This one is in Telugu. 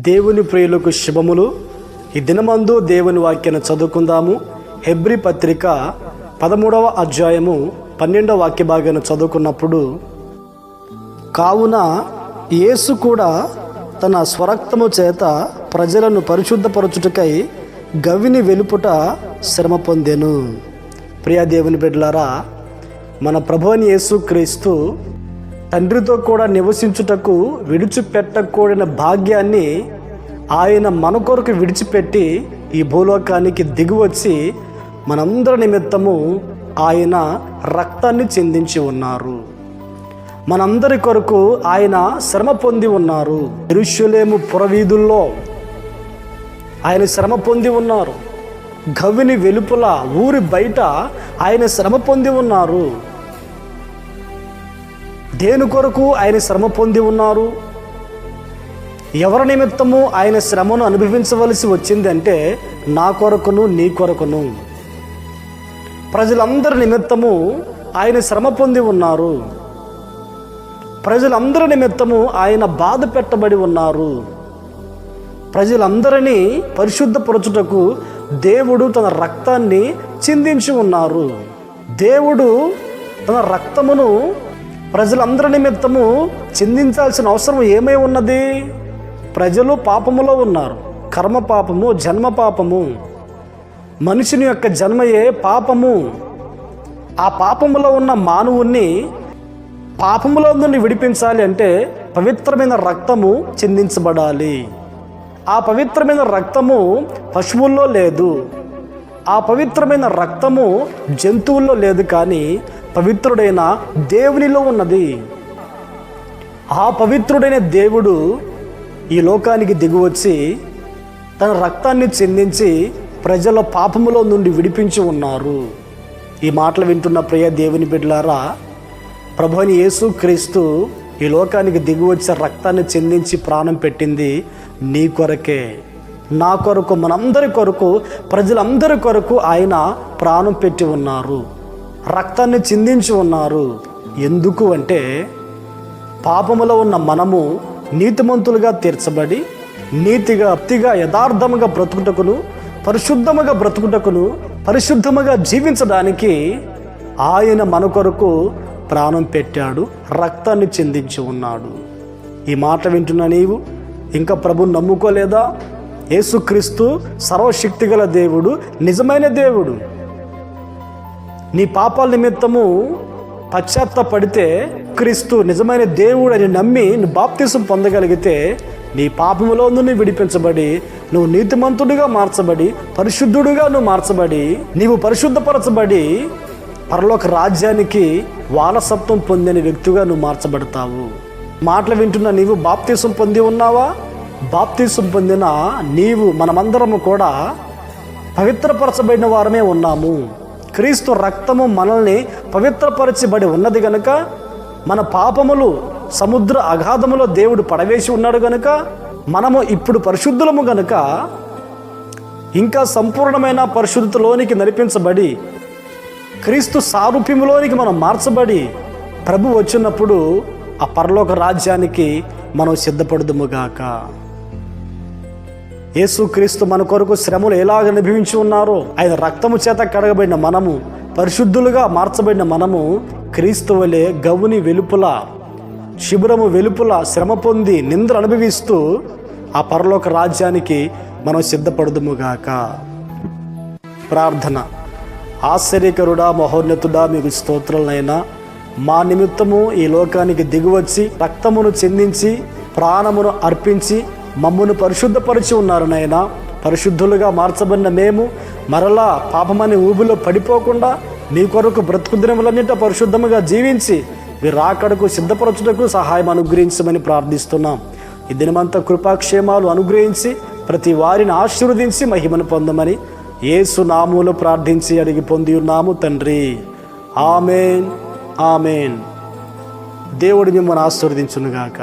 దేవుని ప్రియులకు శుభములు. ఈ దినమందు దేవుని వాక్యాన్ని చదువుకుందాము. హెబ్రీ పత్రిక 13వ అధ్యాయము 12వ వాక్య భాగాన్ని చదువుకున్నప్పుడు, కావున యేసు కూడా తన స్వరక్తము చేత ప్రజలను పరిశుద్ధపరచుటకై గవిని వెలుపుట శ్రమ పొందెను. ప్రియ దేవుని బిడ్డలారా, మన ప్రభువైన యేసు క్రీస్తు తండ్రితో కూడా నివసించుటకు విడిచిపెట్టకూడని భాగ్యాన్ని ఆయన మన కొరకు విడిచిపెట్టి ఈ భూలోకానికి దిగివచ్చి మనందరి నిమిత్తము ఆయన రక్తాన్ని చెందించి ఉన్నారు. మనందరి కొరకు ఆయన శ్రమ పొంది ఉన్నారు. యెరూషలేము పురవీధుల్లో ఆయన శ్రమ పొంది ఉన్నారు. గవిని వెలుపల ఊరి బయట ఆయన శ్రమ పొంది ఉన్నారు. దేని కొరకు ఆయన శ్రమ పొంది ఉన్నారు? ఎవరి నిమిత్తము ఆయన శ్రమను అనుభవించవలసి వచ్చిందంటే నా కొరకును నీ కొరకును, ప్రజలందరి నిమిత్తము ఆయన శ్రమ పొంది ఉన్నారు. ప్రజలందరి నిమిత్తము ఆయన బాధ పెట్టబడి ఉన్నారు. ప్రజలందరినీ పరిశుద్ధపరచుటకు దేవుడు తన రక్తాన్ని చిందించి ఉన్నారు. దేవుడు తన రక్తమును ప్రజలందరి నిమిత్తము చిందించాల్సిన అవసరం ఏమై ఉన్నది? ప్రజలు పాపములో ఉన్నారు. కర్మ పాపము, జన్మ పాపము. మనుషుని యొక్క జన్మయే పాపము. ఆ పాపములో ఉన్న మానవుణ్ణి పాపములో నుండి విడిపించాలి అంటే పవిత్రమైన రక్తము చిందించబడాలి. ఆ పవిత్రమైన రక్తము పశువుల్లో లేదు. ఆ పవిత్రమైన రక్తము జంతువుల్లో లేదు, కానీ పవిత్రుడైన దేవునిలో ఉన్నది. ఆ పవిత్రుడైన దేవుడు ఈ లోకానికి దిగివచ్చి తన రక్తాన్ని చెందించి ప్రజల పాపములో నుండి విడిపించి ఉన్నారు. ఈ మాటలు వింటున్న ప్రియ దేవుని బిడ్డలారా, ప్రభువైన యేసు క్రీస్తు ఈ లోకానికి దిగివచ్చి రక్తాన్ని చెందించి ప్రాణం పెట్టింది నీ కొరకే, నా కొరకు, మనందరి కొరకు, ప్రజలందరి కొరకు ఆయన ప్రాణం పెట్టి ఉన్నారు. రక్తాన్ని చిందించి ఉన్నారు. ఎందుకు అంటే పాపములో ఉన్న మనము నీతిమంతులుగా తీర్చబడి నీతిగా, భక్తిగా, యథార్థముగా బ్రతుకుటకును, పరిశుద్ధముగా బ్రతుకుటకును, పరిశుద్ధముగా జీవించడానికి ఆయన మన కొరకు ప్రాణం పెట్టాడు, రక్తాన్ని చెందించి ఉన్నాడు. ఈ మాట వింటున్న నీవు ఇంకా ప్రభుని నమ్ముకోలేదా? యేసుక్రీస్తు సర్వశక్తిగల దేవుడు, నిజమైన దేవుడు. నీ పాపాల నిమిత్తము పశ్చాత్తాపడితే క్రీస్తు నిజమైన దేవుడు అని నమ్మి నువ్వు బాప్తిసం పొందగలిగితే నీ పాపములో నుండి విడిపించబడి నువ్వు నీతిమంతుడిగా మార్చబడి, పరిశుద్ధుడిగా నువ్వు మార్చబడి, నీవు పరిశుద్ధపరచబడి పరలోక రాజ్యానికి వారసత్వం పొందిన వ్యక్తిగా నువ్వు మార్చబడతావు. మాటలు వింటున్న నీవు బాప్తిసం పొంది ఉన్నావా? బాప్తిసం పొందిన నీవు, మనమందరము కూడా పవిత్రపరచబడిన వారమే ఉన్నాము. క్రీస్తు రక్తము మనల్ని పవిత్రపరచబడి ఉన్నది గనుక, మన పాపములు సముద్ర అగాధములో దేవుడు పడవేసి ఉన్నాడు గనుక, మనము ఇప్పుడు పరిశుద్ధులము గనుక ఇంకా సంపూర్ణమైన పరిశుద్ధతలోనికి నడిపించబడి క్రీస్తు సారూప్యములోనికి మనం మార్చబడి ప్రభు వచ్చినప్పుడు ఆ పరలోక రాజ్యానికి మనం సిద్ధపడుదుముగాక. యేసుక్రీస్తు మన కొరకు శ్రమలు ఎలాగ అనుభవించి ఉన్నారో, ఆయన రక్తము చేత కడగబడిన మనము, పరిశుద్ధులుగా మార్చబడిన మనము క్రీస్తు వలె గవుని వెలుపుల, శిబిరము వెలుపుల శ్రమ పొంది నిందలు అనుభవిస్తూ ఆ పరలోక రాజ్యానికి మనం సిద్ధపడుదుముగాక. ప్రార్థన. ఆశ్చర్యకరుడా, మహోన్నతుడా, మీకు స్తోత్రాలనైనా, మా నిమిత్తము ఈ లోకానికి దిగివచ్చి రక్తమును చెందించి ప్రాణమును అర్పించి మమ్మను పరిశుద్ధపరిచి ఉన్నారు నాయనా. పరిశుద్ధులుగా మార్చబడిన మేము మరలా పాపమని ఊబిలో పడిపోకుండా నీ కొరకు బ్రతుకు దినములన్నింటి పరిశుద్ధముగా జీవించి మీ రాకడకు సిద్ధపరచుటకు సహాయం అనుగ్రహించమని ప్రార్థిస్తున్నాం. ఈ దినమంతా కృపాక్షేమాలు అనుగ్రహించి ప్రతి వారిని ఆశీర్వదించి మహిమను పొందమని యేసు నామములో ప్రార్థించి అడిగి పొంది ఉన్నాము తండ్రి. ఆమేన్, ఆమేన్. దేవుడు మిమ్మల్ని ఆశీర్వదించునుగాక.